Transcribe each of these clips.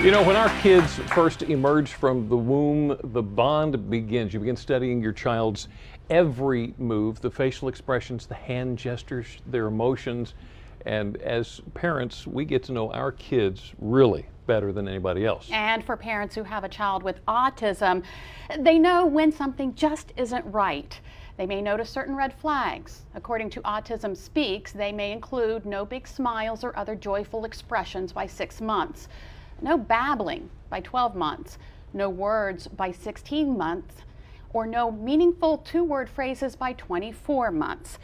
You know, when our kids first emerge from the womb, the bond begins. You begin studying your child's every move, the facial expressions, the hand gestures, their emotions. And as parents, we get to know our kids really better than anybody else. And for parents who have a child with autism, they know when something just isn't right. They may notice certain red flags. According to Autism Speaks, they may include no big smiles or other joyful expressions by 6 months. No babbling by 12 months, no words by 16 months, or no meaningful two-word phrases by 24 months.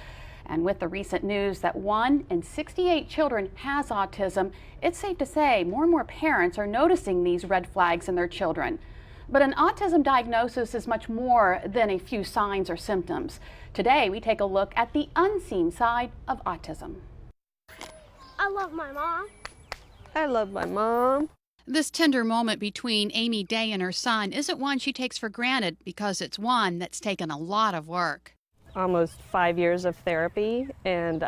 And with the recent news that 1 in 68 children has autism, it's safe to say more and more parents are noticing these red flags in their children. But an autism diagnosis is much more than a few signs or symptoms. Today, we take a look at the unseen side of autism. I love my mom. I love my mom. This tender moment between Amy Day and her son isn't one she takes for granted because it's one that's taken a lot of work. Almost 5 years of therapy and,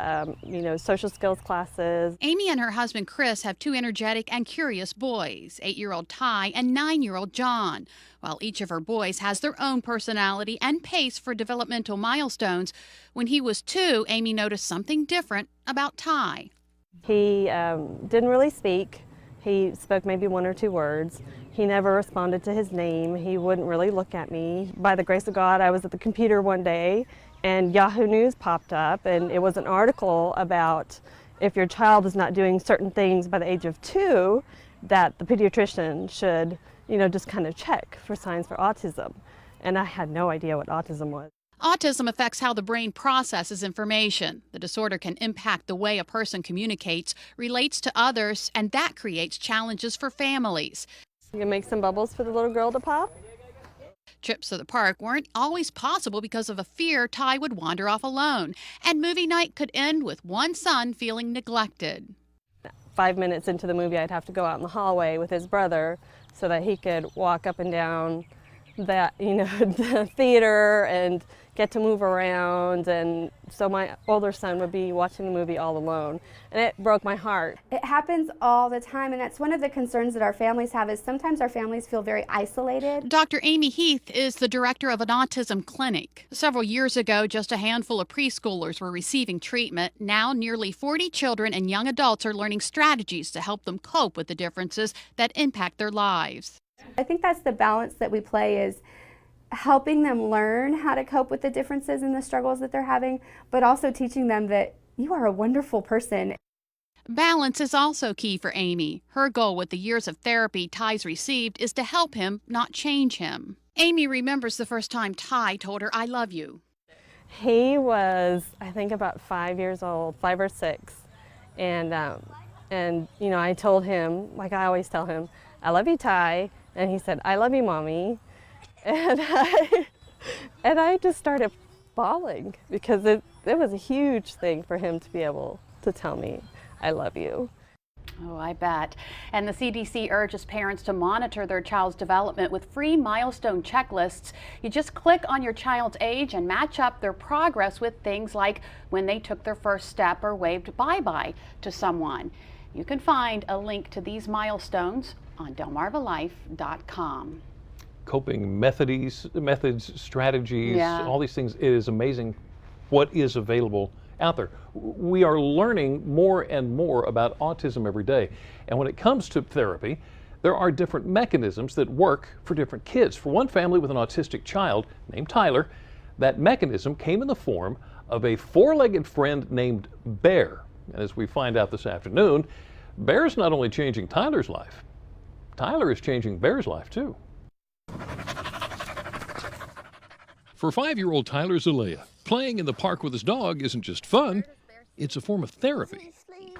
social skills classes. Amy and her husband Chris have 2 energetic and curious boys, 8-year-old Ty and 9-year-old John. While each of her boys has their own personality and pace for developmental milestones, when he was 2, Amy noticed something different about Ty. He didn't really speak. He spoke maybe 1 or 2 words. He never responded to his name. He wouldn't really look at me. By the grace of God, I was at the computer one day and Yahoo News popped up, and it was an article about if your child is not doing certain things by the age of 2, that the pediatrician should, just kind of check for signs for autism. And I had no idea what autism was. Autism affects how the brain processes information. The disorder can impact the way a person communicates, relates to others, and that creates challenges for families. You can make some bubbles for the little girl to pop. Trips to the park weren't always possible because of a fear Ty would wander off alone, and movie night could end with one son feeling neglected. 5 minutes into the movie, I'd have to go out in the hallway with his brother so that he could walk up and down the theater and get to move around, and so my older son would be watching the movie all alone, and it broke my heart. It happens all the time, and that's one of the concerns that our families have, is sometimes our families feel very isolated. Dr. Amy Heath is the director of an autism clinic. Several years ago, just a handful of preschoolers were receiving treatment. Now, nearly 40 children and young adults are learning strategies to help them cope with the differences that impact their lives. I think that's the balance that we play, is helping them learn how to cope with the differences and the struggles that they're having, but also teaching them that you are a wonderful person. Balance is also key for Amy. Her goal with the years of therapy Ty's received is to help him, not change him. Amy remembers the first time Ty told her, "I love you." He was, I think, about 5 years old, 5 or 6, and I told him, like I always tell him, "I love you, Ty," and he said, "I love you, Mommy." And I just started bawling because it was a huge thing for him to be able to tell me, "I love you." Oh, I bet. And the CDC urges parents to monitor their child's development with free milestone checklists. You just click on your child's age and match up their progress with things like when they took their first step or waved bye-bye to someone. You can find a link to these milestones on delmarvalife.com. Coping methods, strategies, Yeah. all these things. It is amazing what is available out there. We are learning more and more about autism every day. And when it comes to therapy, there are different mechanisms that work for different kids. For one family with an autistic child named Tyler, that mechanism came in the form of a 4-legged friend named Bear. And as we find out this afternoon, Bear's not only changing Tyler's life, Tyler is changing Bear's life too. For 5-year-old Tyler Zalea, playing in the park with his dog isn't just fun, it's a form of therapy.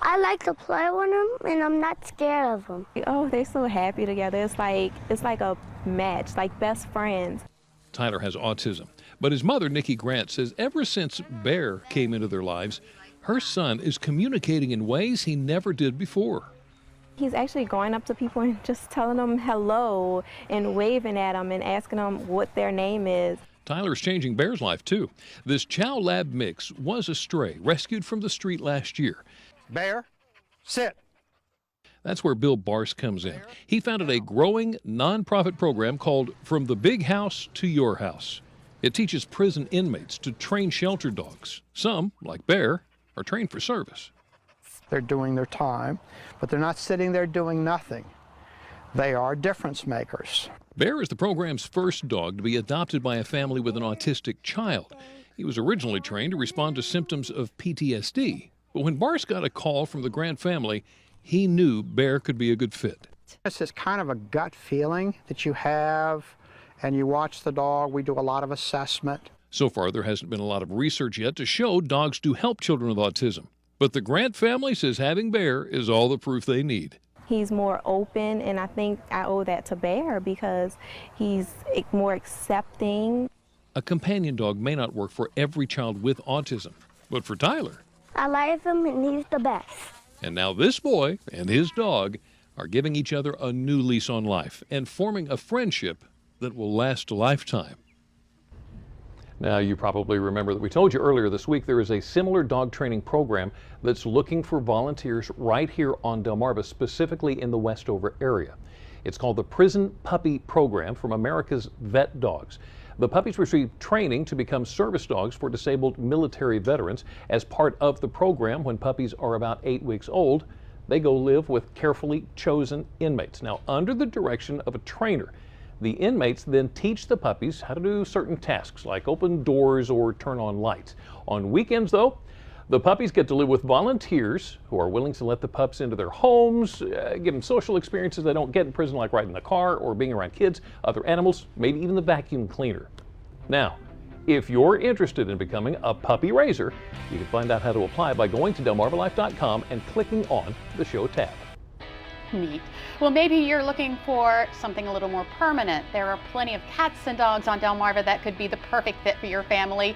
I like to play with them, and I'm not scared of them. Oh, they're so happy together. It's like a match, like best friends. Tyler has autism, but his mother, Nikki Grant, says ever since Bear came into their lives, her son is communicating in ways he never did before. He's actually going up to people and just telling them hello and waving at them and asking them what their name is. Tyler's changing Bear's life, too. This Chow Lab mix was a stray rescued from the street last year. Bear, sit. That's where Bill Barse comes in. He founded a growing nonprofit program called From the Big House to Your House. It teaches prison inmates to train shelter dogs. Some, like Bear, are trained for service. They're doing their time, but they're not sitting there doing nothing. They are difference makers. Bear is the program's first dog to be adopted by a family with an autistic child. He was originally trained to respond to symptoms of PTSD, but when Barse got a call from the Grant family, he knew Bear could be a good fit. It's this kind of a gut feeling that you have, and you watch the dog. We do a lot of assessment. So far, there hasn't been a lot of research yet to show dogs do help children with autism. But the Grant family says having Bear is all the proof they need. He's more open, and I think I owe that to Bear because he's more accepting. A companion dog may not work for every child with autism, but for Tyler. I like him and he's the best. And now this boy and his dog are giving each other a new lease on life and forming a friendship that will last a lifetime. Now, you probably remember that we told you earlier this week there is a similar dog training program that's looking for volunteers right here on Delmarva, specifically in the Westover area. It's called the Prison Puppy Program from America's Vet Dogs. The puppies receive training to become service dogs for disabled military veterans. As part of the program, when puppies are about 8 weeks old, they go live with carefully chosen inmates. Now, under the direction of a trainer, the inmates then teach the puppies how to do certain tasks like open doors or turn on lights. On weekends, though, the puppies get to live with volunteers who are willing to let the pups into their homes, give them social experiences they don't get in prison, like riding the car or being around kids, other animals, maybe even the vacuum cleaner. Now, if you're interested in becoming a puppy raiser, you can find out how to apply by going to delmarvalife.com and clicking on the show tab. Neat. Well, maybe you're looking for something a little more permanent. There are plenty of cats and dogs on Delmarva that could be the perfect fit for your family.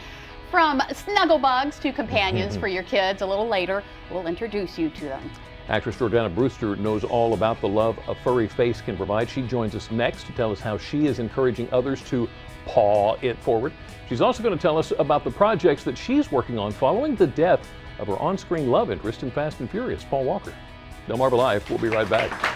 From snuggle bugs to companions for your kids. A little later, we'll introduce you to them. Actress Jordana Brewster knows all about the love a furry face can provide. She joins us next to tell us how she is encouraging others to paw it forward. She's also going to tell us about the projects that she's working on following the death of her on-screen love interest in Fast and Furious, Paul Walker. Delmarva Life, we'll be right back.